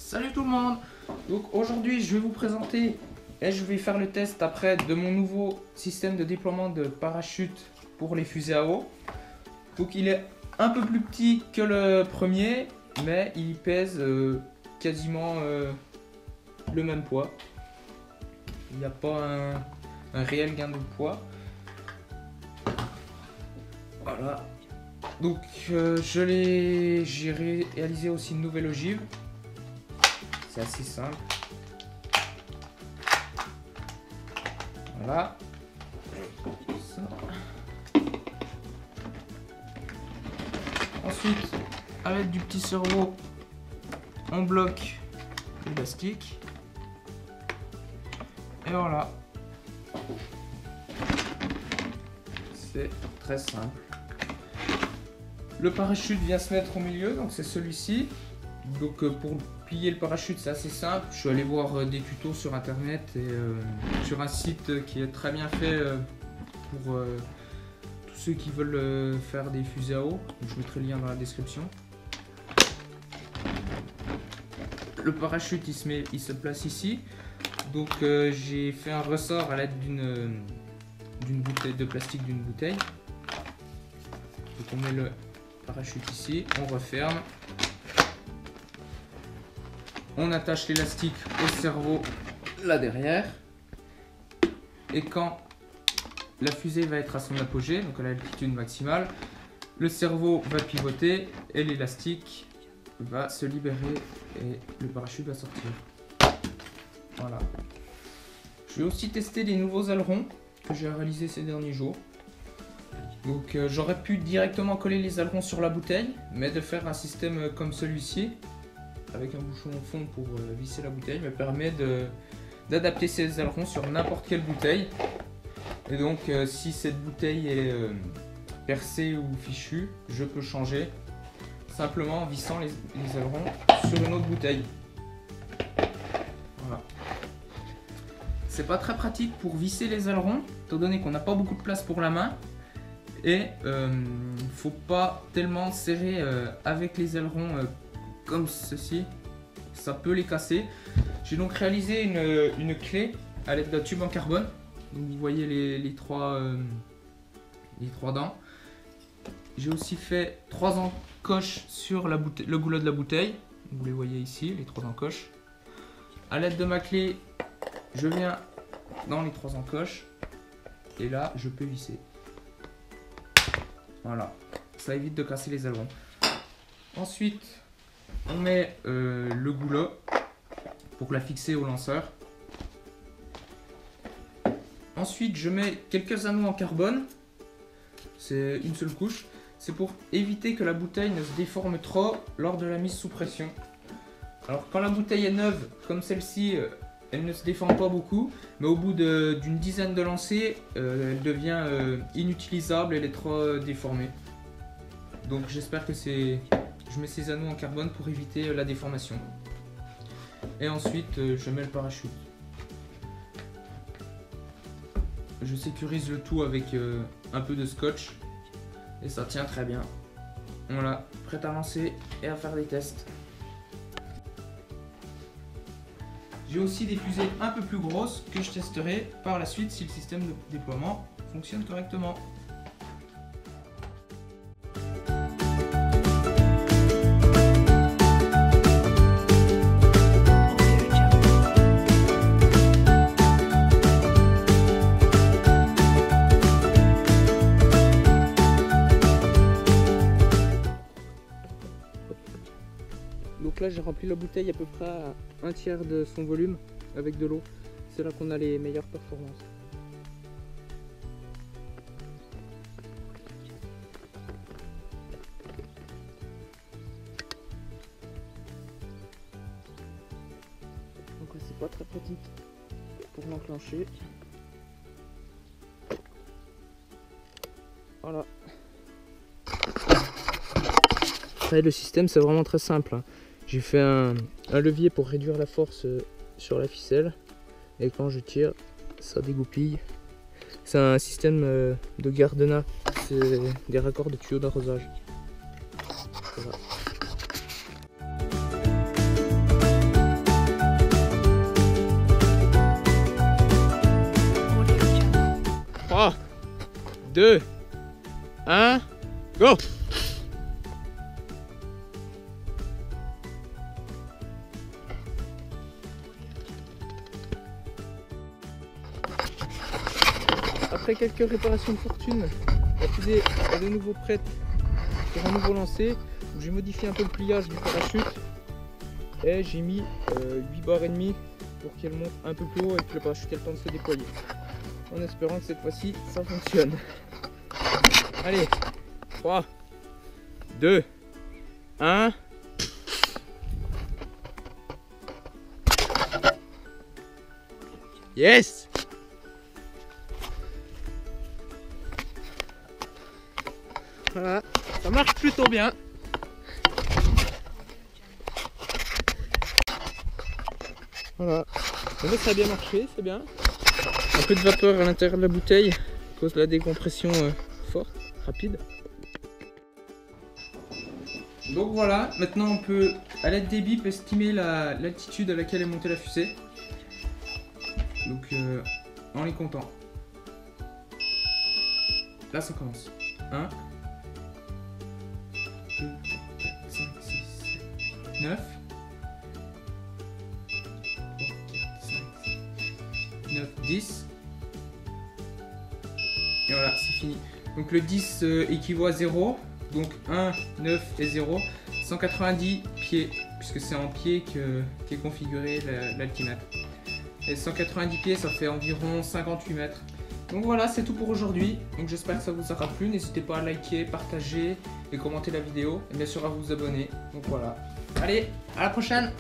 Salut tout le monde. Donc aujourd'hui je vais vous présenter et je vais faire le test après de mon nouveau système de déploiement de parachute pour les fusées à eau. Donc il est un peu plus petit que le premier, mais il pèse quasiment le même poids. Il n'y a pas un réel gain de poids. Voilà. Donc j'ai réalisé aussi une nouvelle ogive. C'est assez simple. Voilà. Ça. Ensuite, avec du petit cerveau, on bloque l'élastique. Et voilà. C'est très simple. Le parachute vient se mettre au milieu, donc c'est celui-ci. Donc pour plier le parachute, c'est assez simple. Je suis allé voir des tutos sur internet et sur un site qui est très bien fait pour tous ceux qui veulent faire des fusées à eau. Donc, je mettrai le lien dans la description. Le parachute il se place ici. Donc j'ai fait un ressort à l'aide d'une bouteille de plastique d'une bouteille. Donc on met le parachute ici, on referme. On attache l'élastique au cerveau là derrière. Et quand la fusée va être à son apogée, donc à l'altitude maximale, le cerveau va pivoter et l'élastique va se libérer et le parachute va sortir. Voilà. Je vais aussi tester les nouveaux ailerons que j'ai réalisés ces derniers jours. Donc j'aurais pu directement coller les ailerons sur la bouteille, mais de faire un système comme celui-ci, avec un bouchon au fond pour visser la bouteille, me permet d'adapter ces ailerons sur n'importe quelle bouteille. Et donc si cette bouteille est percée ou fichue, je peux changer simplement en vissant les ailerons sur une autre bouteille. Voilà. C'est pas très pratique pour visser les ailerons, étant donné qu'on n'a pas beaucoup de place pour la main. Et faut pas tellement serrer avec les ailerons comme ceci, ça peut les casser. J'ai donc réalisé une clé à l'aide d'un tube en carbone. Donc vous voyez les trois dents. J'ai aussi fait 3 encoches sur le goulot de la bouteille. Vous les voyez ici, les 3 encoches. À l'aide de ma clé, je viens dans les 3 encoches et là je peux visser. Voilà, ça évite de casser les ailerons. Ensuite, on met le goulot pour la fixer au lanceur. Ensuite, je mets quelques anneaux en carbone. C'est une seule couche. C'est pour éviter que la bouteille ne se déforme trop lors de la mise sous pression. Alors, quand la bouteille est neuve, comme celle-ci, elle ne se déforme pas beaucoup. Mais au bout d'une dizaine de lancers, elle devient inutilisable, elle est trop déformée. Donc, j'espère que je mets ces anneaux en carbone pour éviter la déformation. Et ensuite, je mets le parachute. Je sécurise le tout avec un peu de scotch. Et ça tient très bien. Voilà, prêt à lancer et à faire des tests. J'ai aussi des fusées un peu plus grosses que je testerai par la suite si le système de déploiement fonctionne correctement. Donc là j'ai rempli la bouteille à peu près à 1/3 de son volume avec de l'eau. C'est là qu'on a les meilleures performances. Donc c'est pas très pratique pour l'enclencher. Voilà. Après, le système c'est vraiment très simple, hein. J'ai fait un levier pour réduire la force sur la ficelle et quand je tire ça dégoupille. C'est un système de Gardena, c'est des raccords de tuyaux d'arrosage. Voilà. 2, 1, go! Après quelques réparations de fortune, la fusée est de nouveau prête pour un nouveau lancer. J'ai modifié un peu le pliage du parachute et j'ai mis 8 barres et demie pour qu'elle monte un peu plus haut et que le parachute ait le temps de se déployer. En espérant que cette fois-ci ça fonctionne. Allez, 3, 2, 1. Yes! Voilà, ça marche plutôt bien. Voilà, donc ça a bien marché, c'est bien. Un peu de vapeur à l'intérieur de la bouteille à cause de la décompression forte, rapide. Donc voilà, maintenant on peut à l'aide des bips estimer l'altitude à laquelle est montée la fusée. Donc en les comptant. Là ça commence. 1, 2, 3, 4, 5, 6, 7, 9. 9, 10. Et voilà, c'est fini. Donc le 10 équivaut à 0. Donc 1, 9 et 0. 190 pieds, puisque c'est en pieds qu'est configuré l'altimètre. Et 190 pieds, ça fait environ 58 mètres. Donc voilà, c'est tout pour aujourd'hui. Donc j'espère que ça vous aura plu. N'hésitez pas à liker, partager et commenter la vidéo. Et bien sûr à vous abonner. Donc voilà. Allez, à la prochaine!